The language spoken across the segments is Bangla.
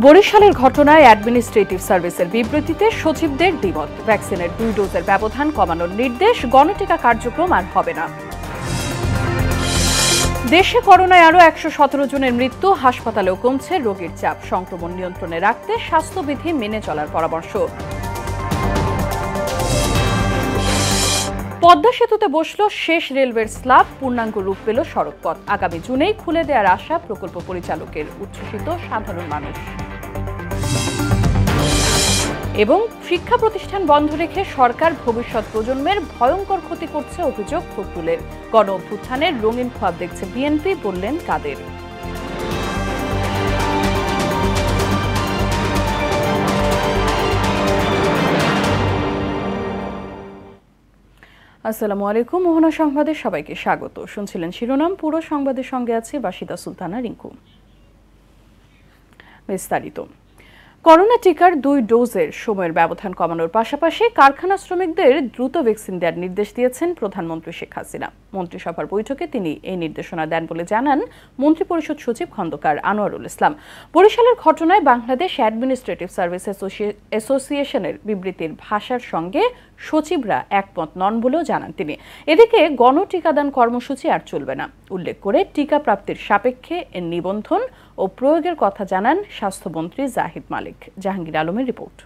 বরিশালের ঘটনায় অ্যাডমিনিস্ট্রেটিভ সার্ভিসের বিবৃতিতে সচিবদের দ্বিমত। ভ্যাকসিনের 2 ডোজের ব্যবধান কমানোর নির্দেশ, গণটিকা কার্যক্রম আর হবে না। দেশে করোনায় আরও 117 জনের মৃত্যু, হাসপাতালেও কমছে রোগীর চাপ। সংক্রমণ নিয়ন্ত্রণে রাখতে স্বাস্থ্যবিধি মেনে চলার পরামর্শ। পদ্মা সেতুতে বসল শেষ রেলওয়ের স্ল্যাব, পূর্ণাঙ্গ রূপ পেল সড়কপথ। আগামী জুনেই খুলে দেওয়ার আশা প্রকল্প পরিচালকের, উচ্ছ্বসিত সাধারণ মানুষ। এবং শিক্ষা প্রতিষ্ঠান বন্ধ রেখে সরকার ভবিষ্যৎ প্রজন্মের ভয়ঙ্কর ক্ষতি করছে অভিযোগ ফখরুলের। গণ অভ্যুত্থানের রঙিন খোয়াব দেখছে বিএনপি, বললেন কাদের। আসসালামু আলাইকুম, মোহনা সংবাদে সবাইকে স্বাগত। শুনছিলেন শিরোনাম, পুরো সংবাদের সঙ্গে আছে বাসিদা সুলতানা রিঙ্কু। বিস্তারিত। করোনা টিকার 2 ডোজের সময়ের ব্যবধান কমানোর পাশাপাশি কারখানা শ্রমিকদের দ্রুত ভ্যাকসিন দেওয়ার নির্দেশ দিয়েছেন প্রধানমন্ত্রী শেখ হাসিনা। মন্ত্রিসভার বৈঠকে তিনি এই নির্দেশনা দেন বলে জানান মন্ত্রিপরিষদ সচিব খন্দকার আনোয়ারুল ইসলাম। বরিশালের ঘটনায় বাংলাদেশ অ্যাডমিনিস্ট্রেটিভ সার্ভিস অ্যাসোসিয়েশনের বিবৃতির ভাষার সঙ্গে সচিবরা একমত নন বলেও জানান তিনি। এদিকে গণটিকাদান কর্মসূচি আর চলবে না উল্লেখ করে টিকা প্রাপ্তির সাপেক্ষে এর নিবন্ধন ও প্রয়োগের কথা জানান স্বাস্থ্যমন্ত্রী জাহিদ মালিক। জাহাঙ্গীর আলমের রিপোর্ট।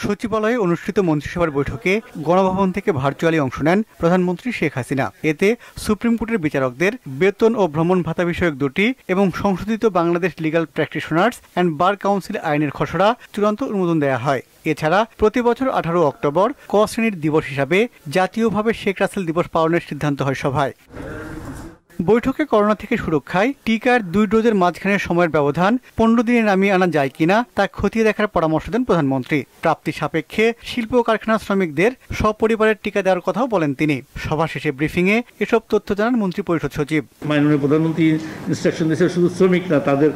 সচিবালয়ে অনুষ্ঠিত মন্ত্রিসভার বৈঠকে গণভবন থেকে ভার্চুয়ালি অংশ নেন প্রধানমন্ত্রী শেখ হাসিনা। এতে সুপ্রিম কোর্টের বিচারকদের বেতন ও ভ্রমণ ভাতা বিষয়ক 2টি এবং সংশোধিত Bangladesh legal practitioners and bar council আইনের খসড়া চূড়ান্ত অনুমোদন দেওয়া হয়। এছাড়া প্রতি বছর 18 অক্টোবর ক শ্রেণীর দিবস হিসাবে জাতীয়ভাবে শেখ রাসেল দিবস পালনের সিদ্ধান্ত হয় সভায়। বৈঠকে করোনা থেকে সুরক্ষায় টিকার 2 ডোজের মাঝখানে সময়ের ব্যবধান 15 দিনে নামিয়ে আনা যায় কিনা তা খতিয়ে দেখার পরামর্শ দেন প্রধানমন্ত্রী। প্রাপ্তি সাপেক্ষে শিল্প ও কারখানা শ্রমিকদের সপরিবারের টিকা দেওয়ার কথাও বলেন তিনি। সভা শেষে ব্রিফিংয়ে এসব তথ্য জানান মন্ত্রী পরিষদ সচিব। মাননীয় প্রধানমন্ত্রী ইনস্ট্রাকশন দিয়েছে শুধু শ্রমিক না, তাদের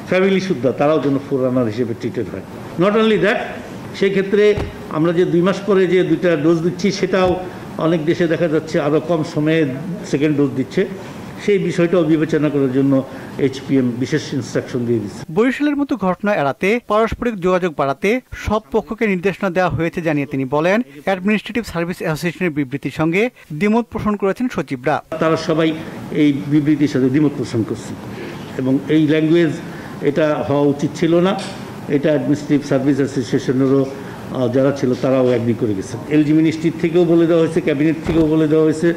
ফ্যামিলি সুদ্ধা তারাও যেন ফোরানার হিসেবে ট্রিটেড হয়। নট অনলি দ্যাট, সেই ক্ষেত্রে আমরা যে 2 মাস পরে যে 2টা ডোজ দিচ্ছি সেটাও অনেক দেশে দেখা যাচ্ছে আরও কম সময়ে সেকেন্ড ডোজ দিচ্ছে। সেই বিষয়টাও বিবেচনা করার জন্য এইচপিএম বিশেষ ইনস্ট্রাকশন দিয়ে দিচ্ছে। বরিশালের মতো ঘটনা এড়াতে পারস্পরিক যোগাযোগ বাড়াতে সব পক্ষকে নির্দেশনা দেওয়া হয়েছে জানিয়ে তিনি বলেন, অ্যাডমিনিস্ট্রেটিভ সার্ভিস অ্যাসোসিয়েশনের বিবৃতির সঙ্গে দ্বিমত পোষণ করেছেন সচিবরা। তারা সবাই এই বিবৃতির সাথে দ্বিমত পোষণ করছে এবং এই ল্যাঙ্গুয়েজ এটা হওয়া উচিত ছিল না। এটা অ্যাডমিনিস্ট্রেটিভ সার্ভিস অ্যাসোসিয়েশনেরও যারা ছিল তারাও অ্যাগ্রি করে গেছেন। এলজি মিনিস্ট্রি থেকেও বলে দেওয়া হয়েছে, ক্যাবিনেট থেকেও বলে দেওয়া হয়েছে,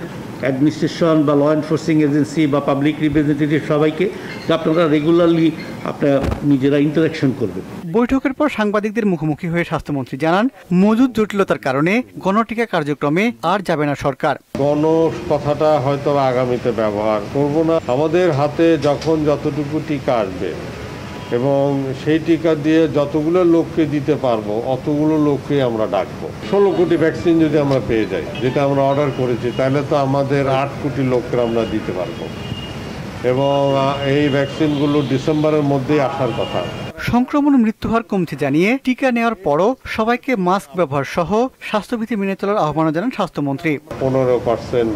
অ্যাডমিনিস্ট্রেশন বা ল এনফোর্সিং এজেন্সি বা পাবলিক রিপ্রেজেন্টেটিভ সবাইকে আপনারা রেগুলারলি আপনারা নিজেরা ইন্টারাকশন করবেন। বৈঠকের পর সাংবাদিকদের মুখোমুখি হয়ে স্বাস্থ্যমন্ত্রী জানান, মজুদ জটিলতার কারণে গণটিকা কার্যক্রমে আর যাবে না সরকার। গণ কথাটা হয়তো আগামীতে ব্যবহার করব না। আমাদের হাতে যখন যতটুকু টিকা আসবে এবং সেই টিকা দিয়ে যতগুলো লোককে দিতে পারবো অতগুলো লোককে আমরা ডাকবো। 16 কোটি ভ্যাকসিন যদি আমরা পেয়ে যাই, যেটা আমরা অর্ডার করেছি, তাহলে তো আমাদের 8 কোটি লোককে আমরা দিতে পারবো এবং এই ভ্যাকসিনগুলো ডিসেম্বরের মধ্যেই আসার কথা। সংক্রমণ মৃত্যুহার কমছে জানিয়ে টিকা নেওয়ার পরও সবাইকে মাস্ক ব্যবহার সহ স্বাস্থ্যবিধি মেনে চলার আহ্বান জানান স্বাস্থ্যমন্ত্রী। 15%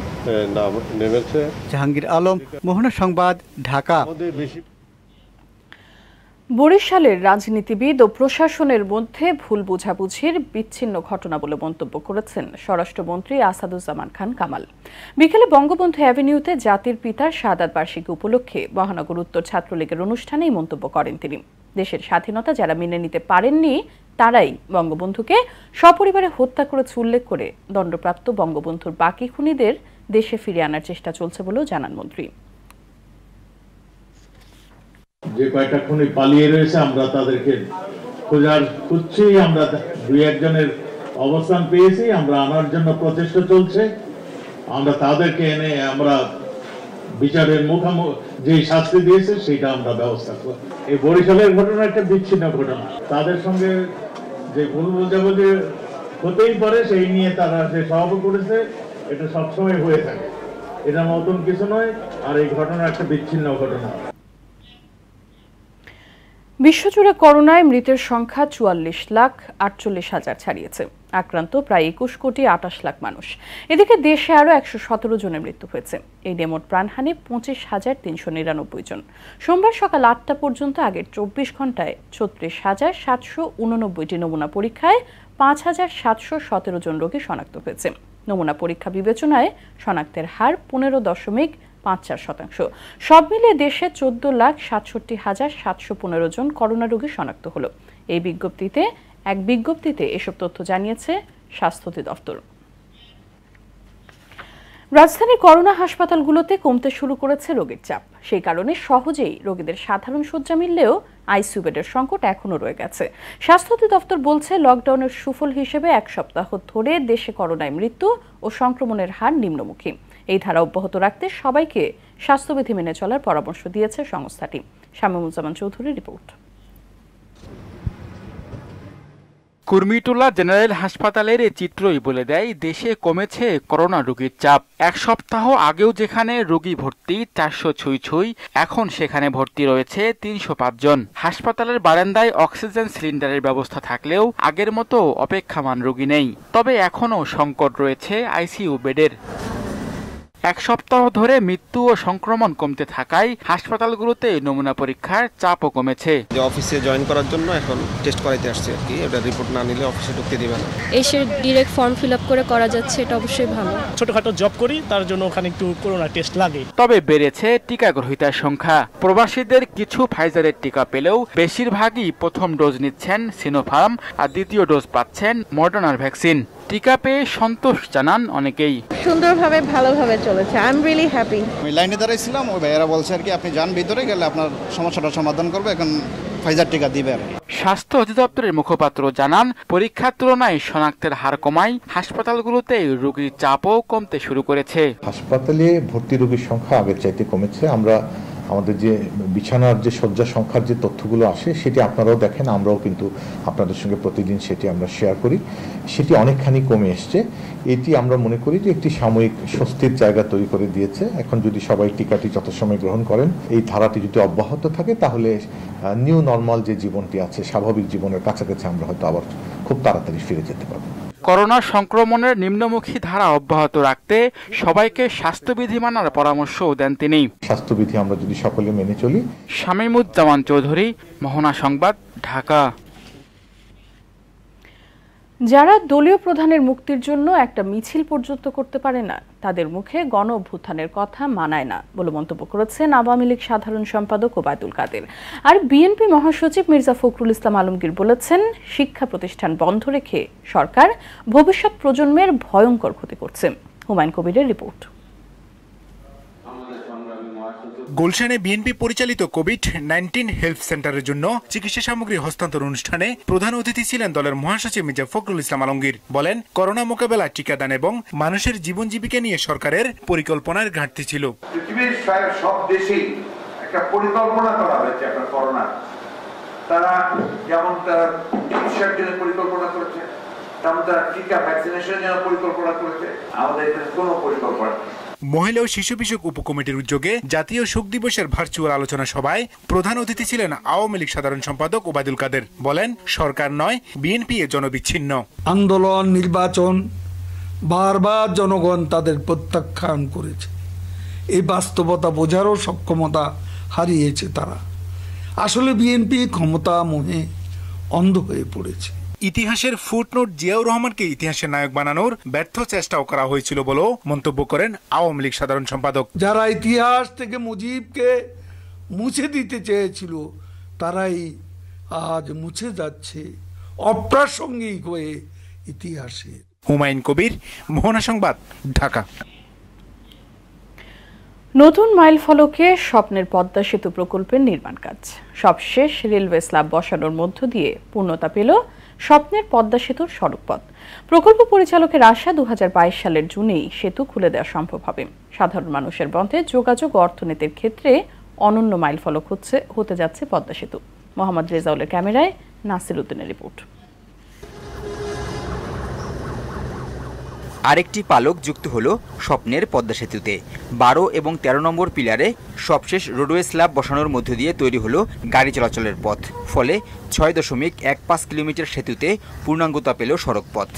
নেমেছে। জাহাঙ্গীর আলম, মোহনা সংবাদ, ঢাকা। বরিশালের রাজনীতিবিদ ও প্রশাসনের মধ্যে ভুল বোঝাবুঝির বিচ্ছিন্ন ঘটনা বলে মন্তব্য করেছেন স্বরাষ্ট্রমন্ত্রী আসাদুজ্জামান খান কামাল। বিকেলে বঙ্গবন্ধু অ্যাভিনিউতে জাতির পিতার শাহাদাত বার্ষিকী উপলক্ষে মহানগর উত্তর ছাত্রলীগের অনুষ্ঠানেই মন্তব্য করেন তিনি। দেশের স্বাধীনতা যারা মেনে নিতে পারেননি তারাই বঙ্গবন্ধুকে সপরিবারে হত্যা করেছে উল্লেখ করে দণ্ডপ্রাপ্ত বঙ্গবন্ধুর বাকি খুনিদের দেশে ফিরিয়ে আনার চেষ্টা চলছে বলেও জানান মন্ত্রী। যে কয়েকটা খুনি পালিয়ে রয়েছে আমরা তাদেরকে খুঁজছি। আমরা 2-1 জনের অবস্থান পেয়েছি, আমরা আনার জন্য প্রচেষ্টা চলছে। আমরা তাদেরকে এনে আমরা বিচারের মুখোমুখি যে শাস্তি দিয়েছে সেটা আমরা ব্যবস্থা করব। এই বরিশালের ঘটনা একটা বিচ্ছিন্ন ঘটনা, তাদের সঙ্গে যে ভুল বোঝাবুঝি হতেই পারে সেই নিয়ে তারা যে সভাপতি করেছে এটা সবসময় হয়ে থাকে, এটা নতুন কিছু নয়। আর এই ঘটনা একটা বিচ্ছিন্ন ঘটনা। বিশ্বজুড়ে করোনায় মৃতের সংখ্যা 44,48,000 ছাড়িয়েছে। আক্রান্ত প্রায় 21,28,00,000 মানুষ। এদিকে দেশে আরও 117 জনের মৃত্যু হয়েছে। এই নিয়ে মোট প্রাণহানি 25,399 জন। সোমবার সকাল 8টা পর্যন্ত আগের 24 ঘন্টায় 36,789টি নমুনা পরীক্ষায় 5,717 জন রোগী শনাক্ত হয়েছে। নমুনা পরীক্ষা বিবেচনায় শনাক্তের হার 15.54%। সব মিলিয়ে দেশে 14,67,715 জন করোনা রোগী শনাক্ত হলো। এক বিজ্ঞপ্তিতে এসব তথ্য জানিয়েছে স্বাস্থ্য অধিদপ্তর। রাজধানীর করোনা হাসপাতালগুলোতে কমতে শুরু করেছে রোগীর চাপ। সেই কারণে সহজেই রোগীদের সাধারণ শয্যা মিললেও আইসিইউ বেডের সংকট এখনও রয়ে গেছে। স্বাস্থ্য অধিদপ্তর বলছে, লকডাউনের সুফল হিসেবে 1 সপ্তাহ ধরে দেশে করোনায় মৃত্যু ও সংক্রমণের হার নিম্নমুখী। এই ধারা অব্যাহত রাখতে সবাইকে স্বাস্থ্যবিধি মেনে চলার পরামর্শ দিয়েছে সংস্থাটি। শামীমুজ্জামান চৌধুরীর রিপোর্ট। কুর্মিটোলা জেনারেল হাসপাতালের এই চিত্রই বলে দেয় দেশে কমেছে করোনা রোগীর চাপ। 1 সপ্তাহ আগেও যেখানে রোগী ভর্তি 400 ছুঁই, এখন সেখানে ভর্তি রয়েছে 305 জন। হাসপাতালের বারান্দায় অক্সিজেন সিলিন্ডারের ব্যবস্থা থাকলেও আগের মতো অপেক্ষামান রোগী নেই। তবে এখনও সংকট রয়েছে আইসিইউ বেডের। 1 সপ্তাহ ধরে মৃত্যু ও সংক্রমণ কমতে থাকায় হাসপাতালগুলোতে নমুনা পরীক্ষার চাপও কমেছে। অফিসে জয়েন করার জন্য এখন টেস্ট করাইতে আসছে আর কি। এটা রিপোর্ট না নিলে অফিসে ঢুকতে দিবে না। এসে ডিরেক্ট ফর্ম ফিল আপ করে করা যাচ্ছে, এটা অবশ্যই ভালো। ছোটখাটো জব করি, তার জন্য ওখানে একটু করোনা টেস্ট লাগে। তবে বেড়েছে টিকা গ্রহীতার সংখ্যা। প্রবাসীদের কিছু ফাইজারের টিকা পেলেও বেশিরভাগই প্রথম ডোজ নিচ্ছেন সিনোফার্ম আর দ্বিতীয় ডোজ পাচ্ছেন মডার্নার ভ্যাকসিন। টিকা পেয়ে সন্তোষ জানান অনেকেই। সুন্দরভাবে ভালোভাবে চলেছে। I am really happy. আমি লাইনে দাঁড়াইছিলাম, ওই ভাইয়েরা বলছে আর কি আপনি যান ভিতরে গেলে আপনার সমস্যাটা সমাধান করবে, এখন ফাইজার টিকা দিবে আর কি। স্বাস্থ্য অধিদপ্তরের মুখপাত্র জানান, পরীক্ষার তুলনায় শনাক্তের হার কমায় হাসপাতালগুলোতে রোগীর চাপও কমতে শুরু করেছে। হাসপাতালে ভর্তি রোগীর সংখ্যা আগের চাইতে কমেছে। আমরা আমাদের যে বিছানার যে শয্যা সংখ্যার যে তথ্যগুলো আসে সেটি আপনারাও দেখেন, আমরাও কিন্তু আপনাদের সঙ্গে প্রতিদিন সেটি আমরা শেয়ার করি। সেটি অনেকখানি কমে এসছে। এটি আমরা মনে করি যে একটি সাময়িক স্বস্তির জায়গা তৈরি করে দিয়েছে। এখন যদি সবাই টিকাটি যথাসময়ে গ্রহণ করেন, এই ধারাটি যদি অব্যাহত থাকে, তাহলে নিউ নর্মাল যে জীবনটি আছে, স্বাভাবিক জীবনের কাছাকাছি আমরা হয়তো আবার খুব তাড়াতাড়ি ফিরে যেতে পারবো। করোনা সংক্রমণের নিম্নমুখী ধারা অব্যাহত রাখতে সবাইকে স্বাস্থ্যবিধি মানার পরামর্শও দেন তিনি। স্বাস্থ্যবিধি আমরা যদি সকলে মেনে চলি। শামীমুজ্জামান চৌধুরী, মোহনা সংবাদ, ঢাকা। যারা দলীয় প্রধানের মুক্তির জন্য একটা মিছিল পর্যন্ত করতে পারে না, তাদের মুখে গণ অভ্যুত্থানের কথা মানায় না বলে মন্তব্য করেছেন আওয়ামী লীগ সাধারণ সম্পাদক ওবায়দুল কাদের। আর বিএনপি মহাসচিব মির্জা ফখরুল ইসলাম আলমগীর বলেছেন, শিক্ষা প্রতিষ্ঠান বন্ধ রেখে সরকার ভবিষ্যৎ প্রজন্মের ভয়ঙ্কর ক্ষতি করছে। হুমায়ুন কবিরের রিপোর্ট। গুলশানে বিএনপি পরিচালিত কোভিড-19 হেলথ সেন্টারের জন্য চিকিৎসা সামগ্রী হস্তান্তর অনুষ্ঠানে প্রধান অতিথি ছিলেন দলের মহাসচিব মির্জা ফখরুল ইসলাম আলমগীর। বলেন, করোনা মোকাবেলায় টিকাদান এবং মানুষের জীবন জীবিকা নিয়ে সরকারের পরিকল্পনার ঘাটতি ছিল। পৃথিবীর সব দেশেই একটা পরিকল্পনা করা হয়েছে আপনার করোনা। তারা যেমন তারা চিকিৎসার জন্য পরিকল্পনা করেছে, তেমন তারা টিকা ভ্যাকসিনেশনের জন্য পরিকল্পনা করেছে। আমাদের এখানে কোনো পরিকল্পনা। মহিলা ও শিশু বিষয়ক উপকমিটির উদ্যোগে জাতীয় শোক দিবসের ভার্চুয়াল আলোচনা সভায় প্রধান অতিথি ছিলেন আওয়ামী লীগ সাধারণ সম্পাদক ওবায়দুল কাদের। বলেন, সরকার নয়, বিএনপি এ জনবিচ্ছিন্ন। আন্দোলন, নির্বাচন, বারবার জনগণ তাদের প্রত্যাখ্যান করেছে। এই বাস্তবতা বোঝারও সক্ষমতা হারিয়েছে তারা। আসলে বিএনপি ক্ষমতা মোহে অন্ধ হয়ে পড়েছে। ইতিহাসের ফুটনোট জিয়াউর রহমানকে ইতিহাসের নায়ক বানানোর ব্যর্থ চেষ্টাও করা হয়েছিল বলেও মন্তব্য করেন আওয়ামী লীগ সাধারণ সম্পাদক। যারা ইতিহাস থেকে মুজিবকে মুছে দিতে চেয়েছিল, তারাই আজ মুছে যাচ্ছে অপ্রাসঙ্গিক হয়ে ইতিহাসে। হুমায়ুন কবির, মোহনা সংবাদ, ঢাকা। নতুন মাইল ফলকে স্বপ্নের পদ্মা সেতু প্রকল্পের নির্মাণ কাজ সবশেষ রেলওয়ে স্ল্যাব বসানোর মধ্য দিয়ে পূর্ণতা পেল স্বপ্নের পদ্মা সেতুর সড়কপথ। প্রকল্প পরিচালকের আশা 2022 সালের জুনেই সেতু খুলে দেওয়া সম্ভব হবে। সাধারণ মানুষের মধ্যে যোগাযোগ ও অর্থনীতির ক্ষেত্রে অনন্য মাইল ফলক হতে যাচ্ছে পদ্মা সেতু। মোহাম্মদ রেজাউলের ক্যামেরায় নাসির উদ্দিনের রিপোর্ট। আরেকটি পালক যুক্ত হলো স্বপ্নের পদ্মা সেতুতে। 12 এবং 13 নম্বর পিলারে সবশেষ রোডওয়ে স্ল্যাব বসানোর মধ্য দিয়ে তৈরি হলো গাড়ি চলাচলের পথ। ফলে 6.15 কিলোমিটার সেতুতে পূর্ণাঙ্গতা পেল সড়ক পথ।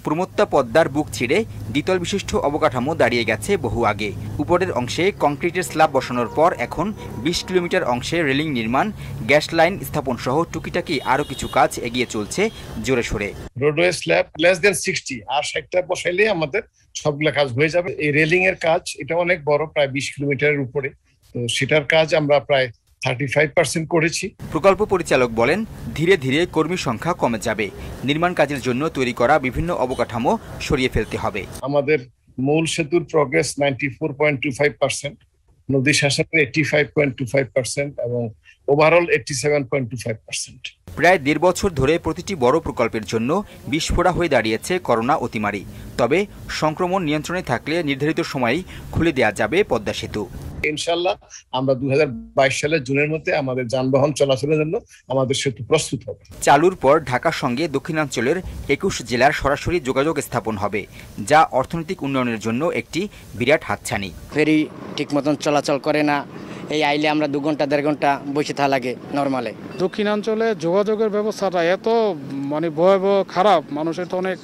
প্রমত্তা পদ্মার বুক ছিঁড়ে দ্বিতল বিশিষ্ট অবকাঠামো দাঁড়িয়ে গেছে বহু আগে। উপরের অংশে কংক্রিটের স্ল্যাব বসানোর পর এখন 20 কিলোমিটার অংশে রেলিং নির্মাণ, গ্যাস লাইন স্থাপন সহ টুকিটাকি আরও কিছু কাজ এগিয়ে চলছে জোরে সোরে। রোডওয়ে স্ল্যাব লেস দেন 60 আর 60টা বসাইলে আমাদের সবগুলা কাজ হয়ে যাবে। এই রেলিং এর কাজ এটা অনেক বড়, প্রায় 20 কিলোমিটারের উপরে, তো সেটার কাজ আমরা প্রায় 35% করেছি। প্রকল্প পরিচালক বলেন, ধীরে ধীরে কর্মী সংখ্যা কমে যাবে। নির্মাণ কাজের জন্য তৈরি করা বিভিন্ন অবকাঠামো সরিয়ে ফেলতে হবে। আমাদের মূল সেতুর প্রগ্রেস 94.25%, নদী শাসনের 85.25% এবং ওভারঅল 87.25%। প্রায় 1.5 বছর ধরে প্রতিটি বড় প্রকল্পের জন্য বিস্ফোরা হয়ে দাঁড়িয়েছে করোনা অতিমারি। তবে সংক্রমণ নিয়ন্ত্রণে থাকলে নির্ধারিত সময়েই খুলে দেওয়া যাবে পদ্মা সেতু। ইনশাআল্লাহ আমরা 2022 সালের জুনের মধ্যে আমাদের যানবাহন চলাচলের জন্য আমাদের সেতু প্রস্তুত হবে। চালুর পর ঢাকার সঙ্গে দক্ষিণাঞ্চলের 21 জেলার সরাসরি যোগাযোগ স্থাপন হবে, যা অর্থনৈতিক উন্নয়নের জন্য একটি বিরাট হাতছানি। ফেরি ঠিক মতন চলাচল করে না, এই আইলে আমরা 2 ঘন্টা 1.5 ঘন্টা বসে থাকা লাগে নরমালে। দক্ষিণাঞ্চলে যোগাযোগের ব্যবস্থাটা এত ভয়াবহ খারাপ, মানুষের তো অনেক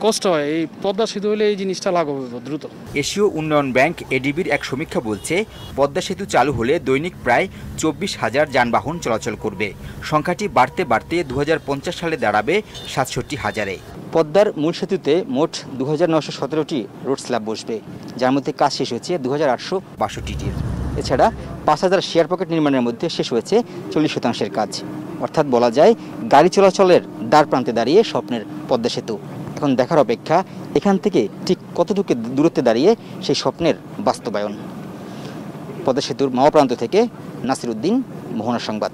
কষ্ট হয়। এই পদ্মা সেতু হলে এই জিনিসটা লাগবে দ্রুত। এশীয় উন্নয়ন ব্যাংক এডিবির এক সমীক্ষা বলছে, পদ্মা সেতু চালু হলে দৈনিক প্রায় 24,000 যানবাহন চলাচল করবে। সংখ্যাটি বাড়তে বাড়তে 2050 সালে দাঁড়াবে 67,000-এ। পদ্মার মূল সেতুতে মোট 2917টি রোড স্ল্যাব বসবে, যার মধ্যে কাজ শেষ হয়েছে 2862টির। এছাড়া 5000 শেয়ার পকেট নির্মাণের মধ্যে শেষ হয়েছে 40% কাজ। অর্থাৎ বলা যায় গাড়ি চলাচলের দ্বার প্রান্তে দাঁড়িয়ে স্বপ্নের পদ্মা সেতু। এখন দেখার অপেক্ষা এখান থেকে ঠিক কতটুকু দূরত্বে দাঁড়িয়ে সেই স্বপ্নের বাস্তবায়ন। পদ্মা সেতুর মাওয়া প্রান্ত থেকে নাসির উদ্দিন, মোহনা সংবাদ।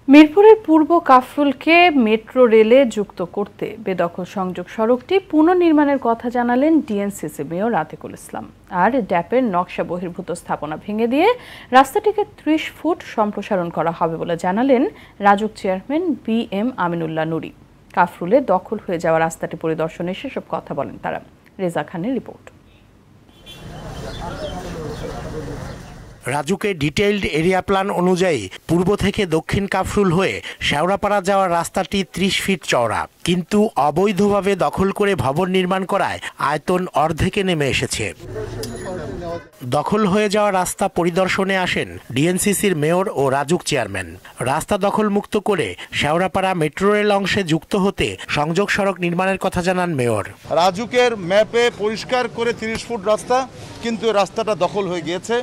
মিরপুরের পূর্ব কাফরুলকে মেট্রো রেলে যুক্ত করতে বেদখল সংযোগ সড়কটি পুনর্নির্মাণের কথা জানালেন ডিএনসিসি মেয়র আতিকুল ইসলাম। আর ড্যাপের নকশা বহির্ভূত স্থাপনা ভেঙে দিয়ে রাস্তাটিকে 30 ফুট সম্প্রসারণ করা হবে বলে জানালেন রাজুক চেয়ারম্যান BM আমিনুল্লাহ নুরি। কাফরুলে দখল হয়ে যাওয়া রাস্তাটি পরিদর্শনে সেসব কথা বলেন তারা। রেজা খানের রিপোর্ট। রাজুকের ডিটেইলড এরিয়া প্ল্যান অনুযায়ী পূর্ব থেকে দক্ষিণ কাফরুল হয়ে শেওড়াপাড়া যাওয়ার রাস্তাটি 30 ফিট চওড়া, কিন্তু অবৈধভাবে দখল করে ভবন নির্মাণ করায় আয়তন অর্ধেকে নেমে এসেছে। দখল হয়ে যাওয়া রাস্তা পরিদর্শনে আসেন ডিএনসিসির মেয়র ও রাজুক চেয়ারম্যান। রাস্তা দখল মুক্ত করে শেওড়াপাড়া মেট্রো রেল অংশে যুক্ত হতে সংযোগ সড়ক নির্মাণের কথা জানান মেয়র। রাজুকের ম্যাপে পরিষ্কার করে 30 ফুট রাস্তা, কিন্তু রাস্তাটা দখল হয়ে গিয়েছে।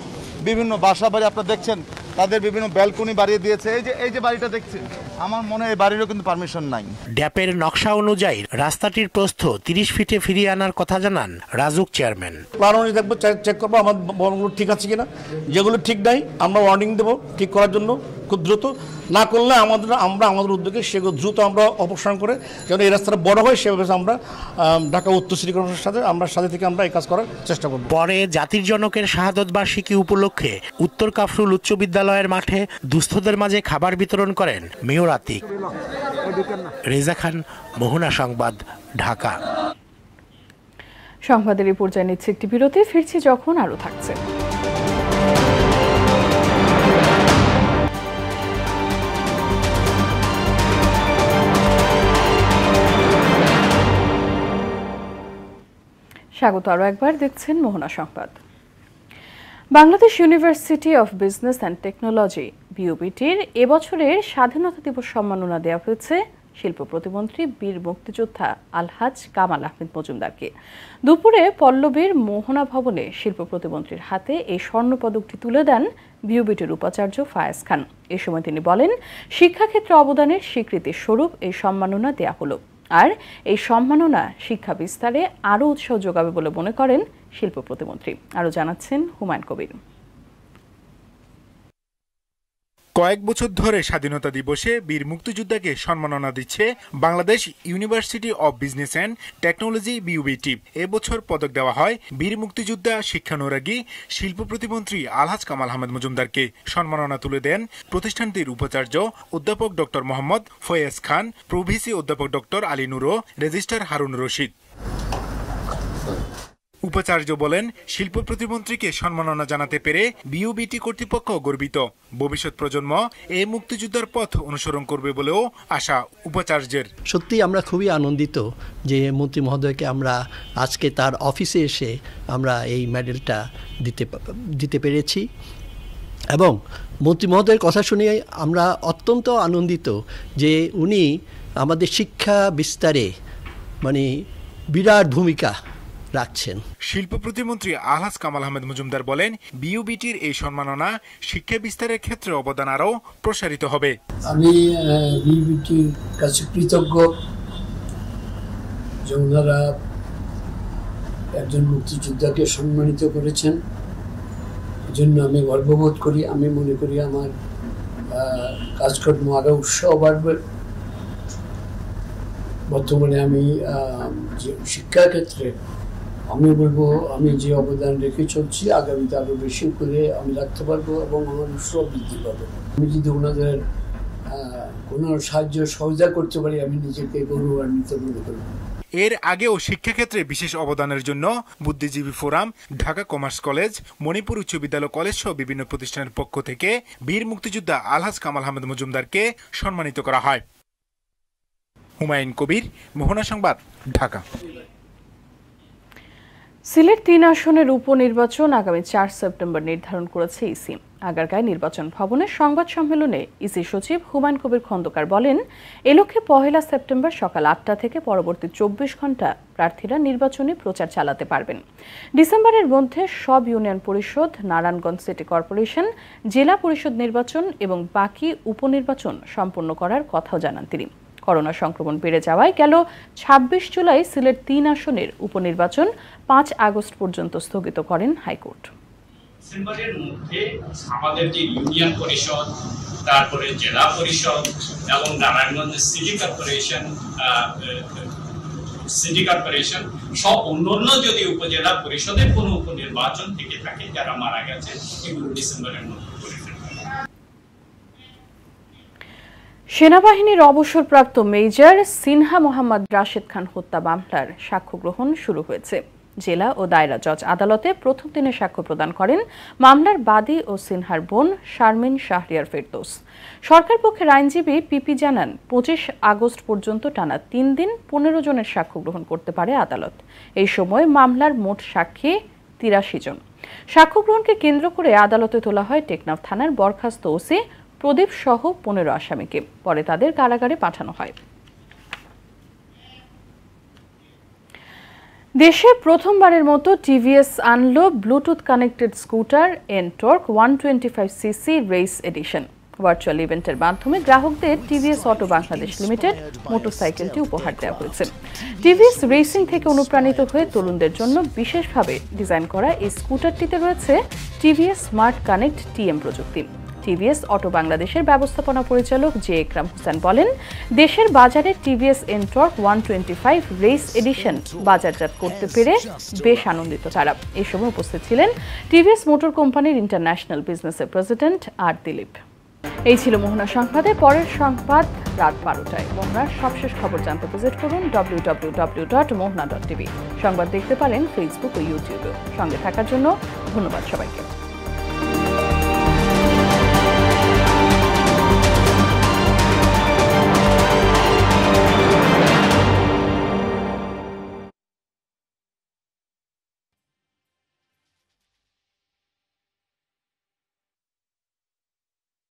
বিভিন্ন বাসা বাড়ি আপনারা দেখছেন, তাদের বিভিন্ন ব্যালকনি বাড়িয়ে দিয়েছে। এই যে বাড়িটা দেখছেন, আমার মনে হয় এই বাড়িরও কিন্তু পারমিশন নাই। ড্যাপের নকশা অনুযায়ী রাস্তাটির প্রস্থ 30 ফিটে ফিরিয়ে আনার কথা জানান রাজুক চেয়ারম্যান। প্ল্যান অনুযায়ী দেখবো, চেক করবো আমার ভবনগুলো ঠিক আছে কিনা, যেগুলো ঠিক নাই আমরা ওয়ার্নিং দেবো ঠিক করার জন্য খুব দ্রুত। না করলে আমরা আমাদের উদ্যোগে সেগুলো দ্রুত আমরা অপসারণ করে যেন এই রাস্তাটা বড় হয় সেভাবে আমরা ঢাকা উত্তর সিটি কর্পোরেশনের সাথে থেকে আমরা এই কাজ করার চেষ্টা করব। পরে জাতির জনকের শাহাদত বার্ষিকী উপলক্ষে উত্তর কাফরুল উচ্চ বিদ্যালয়ের মাঠে দুস্থদের মাঝে খাবার বিতরণ করেন মেয়র আতিক। রেজা খান, মোহনা সংবাদ, ঢাকা। সংবাদের এই পর্যায়ে নিচ্ছে একটি বিরতি, ফিরছি যখন আরো থাকছে। স্বাগত আরও একবার, দেখছেন মোহনা সংবাদ। Bangladesh university of business and technology বিউবিটির এবছরের স্বাধীনতা দিবস সম্মাননা দেওয়া হয়েছে শিল্প প্রতিমন্ত্রী বীর মুক্তিযোদ্ধা আলহাজ কামাল আহমেদ মজুমদারকে। দুপুরে পল্লবীর মোহনা ভবনে শিল্প প্রতিমন্ত্রীর হাতে এই স্বর্ণপদকটি তুলে দেন বিউবিটির উপাচার্য ফায়েজ খান। এ সময় তিনি বলেন, শিক্ষাক্ষেত্রে অবদানের স্বীকৃতি স্বরূপ এই সম্মাননা দেওয়া হলো। আর এই সম্মাননা শিক্ষা বিস্তারে আরও উৎসাহ যোগাবে বলে মনে করেন শিল্প প্রতিমন্ত্রী। আরও জানাচ্ছেন হুমায়ুন কবির। কয়েক বছর ধরে স্বাধীনতা দিবসে বীর মুক্তিযোদ্ধাকে সম্মাননা দিচ্ছে Bangladesh university of business and technology বিউবিটি। এবছর পদক দেওয়া হয় বীর মুক্তিযোদ্ধা, শিক্ষানুরাগী, শিল্প প্রতিমন্ত্রী আলহাজ কামাল আহমেদ মজুমদারকে। সম্মাননা তুলে দেন প্রতিষ্ঠানটির উপাচার্য অধ্যাপক ডক্টর মোহাম্মদ ফয়েজ খান, প্রভিসি অধ্যাপক ডক্টর আলী নুরো, রেজিস্ট্রার হারুন রশিদ। উপাচার্য বলেন, শিল্প প্রতিমন্ত্রীকে সম্মাননা জানাতে পেরে বিউবিটি কর্তৃপক্ষ গর্বিত। ভবিষ্যৎ প্রজন্ম এই মুক্তিযোদ্ধার পথ অনুসরণ করবে বলেও আশা উপাচার্যের। সত্যি আমরা খুবই আনন্দিত যে মন্ত্রী মহোদয়কে আমরা আজকে তার অফিসে এসে আমরা এই মেডেলটা দিতে পেরেছি এবং মন্ত্রী মহোদয়ের কথা শুনে আমরা অত্যন্ত আনন্দিত যে উনি আমাদের শিক্ষা বিস্তারে বিরাট ভূমিকা রাখছেন। শিল্প প্রতিমন্ত্রী আলহাজ কামাল আহমেদ মজুমদার বলেন, বিউবিটির এই সম্মাননা শিক্ষা বিস্তারের ক্ষেত্রে অবদান আরও প্রসারিত হবে। আমি বিউবিটির কাছে কৃতজ্ঞ যে ওনারা একজন মুক্তিযোদ্ধাকে সম্মানিত করেছেন, এজন্য আমি গর্ববোধ করি। আমি মনে করি আমার কাজকর্ম আরও উৎসাহ বাড়বে। বর্তমানে আমি যে শিক্ষা ক্ষেত্রে আমি বলবো আমি যে অবদান রেখে চলছি, আগামীতে আরো বেশি করে আমি রাখতে পারবো এবং আমার উৎসাহ বৃদ্ধি পাবে। আমি যদি ওনাদের কোনো সাহায্য সহযোগিতা করতে পারি, আমি নিজেকে গৌরবান্বিত মনে করব। এর আগেও শিক্ষাক্ষেত্রে বিশেষ অবদানের জন্য বুদ্ধিজীবী forum, Dhaka commerce college, Manipur উচ্চ বিদ্যালয় কলেজ সহ বিভিন্ন প্রতিষ্ঠানের পক্ষ থেকে বীর মুক্তিযোদ্ধা আলহাজ কামাল আহমেদ মজুমদারকে সম্মানিত করা হয়। হুমায়ুন কবির, মোহনা সংবাদ, ঢাকা। সিলেট ৩ আসনের উপনির্বাচন আগামী ৪ সেপ্টেম্বর নির্ধারণ করেছে ইসি। আগারগাঁয় নির্বাচন ভবনে সংবাদ সম্মেলনে ইসি সচিব হুমায়ুন কবির খন্দকার বলেন, এ লক্ষ্যে ১ সেপ্টেম্বর সকাল ৮টা থেকে পরবর্তী ২৪ ঘণ্টা প্রার্থীরা নির্বাচনী প্রচার চালাতে পারবেন। ডিসেম্বরের মধ্যে সব ইউনিয়ন পরিষদ, নারায়ণগঞ্জ সিটি কর্পোরেশন, জেলা পরিষদ নির্বাচন এবং বাকি উপনির্বাচন সম্পন্ন করার কথাও জানান তিনি। করোনা সংক্রমণ বেড়ে যাওয়ায় গেল ২৬ জুলাই সিলেট ৩ আসনের উপনির্বাচন ৫ আগস্ট পর্যন্ত স্থগিত করেন হাইকোর্ট। ডিসেম্বরের মধ্যে আমাদের যে ইউনিয়ন পরিষদ, তারপরে জেলা পরিষদ এবং নারায়ণগঞ্জ সিটি কর্পোরেশন সব অন্যান্য যদি উপজেলা পরিষদের কোনো উপনির্বাচন থেকে থাকে যারা মারা গেছে, এগুলো ডিসেম্বরের মধ্যে করে ফেলবে। সেনাবাহিনীর অবসরপ্রাপ্ত মেজর সিনহা মোহাম্মদ রাশেদ খান হত্যা মামলার সাক্ষ্য গ্রহণ শুরু হয়েছে। জেলা ও দায়রা জজ আদালতে প্রথম দিনে সাক্ষ্য প্রদান করেন মামলার বাদী ও সিনহার বোন শারমিন শাহরিয়ার ফেরদৌস। সরকার পক্ষের আইনজীবী পিপি জানান, ২৫ আগস্ট পর্যন্ত টানা ৩ দিন ১৫ জনের সাক্ষ্য গ্রহণ করতে পারে আদালত। এই সময় মামলার মোট সাক্ষী ৮৩ জন। সাক্ষ্য গ্রহণকে কেন্দ্র করে আদালতে তোলা হয় টেকনাফ থানার বরখাস্ত ওসি প্রদীপ সহ ১৫ আসামিকে। পরে তাদের কারাগারে পাঠানো হয়। দেশে প্রথমবারের মতো টিভিএস আনলো Bluetooth connected scooter NTorq 125cc race edition. Virtual ইভেন্টের মাধ্যমে গ্রাহকদের টিভিএস অটো বাংলাদেশ লিমিটেড মোটরসাইকেলটি উপহার দেওয়া হয়েছে। টিভিএস রেসিং থেকে অনুপ্রাণিত হয়ে তরুণদের জন্য বিশেষভাবে ডিজাইন করা এই স্কুটারটিতে রয়েছে টিভিএস স্মার্ট কানেক্ট টিএম প্রযুক্তি। টিভিএস অটো বাংলাদেশের ব্যবস্থাপনা পরিচালক জে একরাম হোসেন বলেন, দেশের বাজারে টিভিএস এনটর্ক 125 রেস এডিশন বাজারজাত করতে পেরে বেশ আনন্দিত তারা। এই সময় উপস্থিত ছিলেন টিভিএস মোটর কোম্পানির ইন্টারন্যাশনাল বিজনেসের প্রেসিডেন্ট আর দিলীপ। এই ছিল মোহনা সংবাদে। পরের সংবাদ রাত ১২টায়। মোহনার সবশেষ খবর জানতে ভিজিট করুন www.mohna.tv। সংবাদ দেখতে পারেন ফেসবুক ও ইউটিউবে। সঙ্গে থাকার জন্য ধন্যবাদ সবাইকে।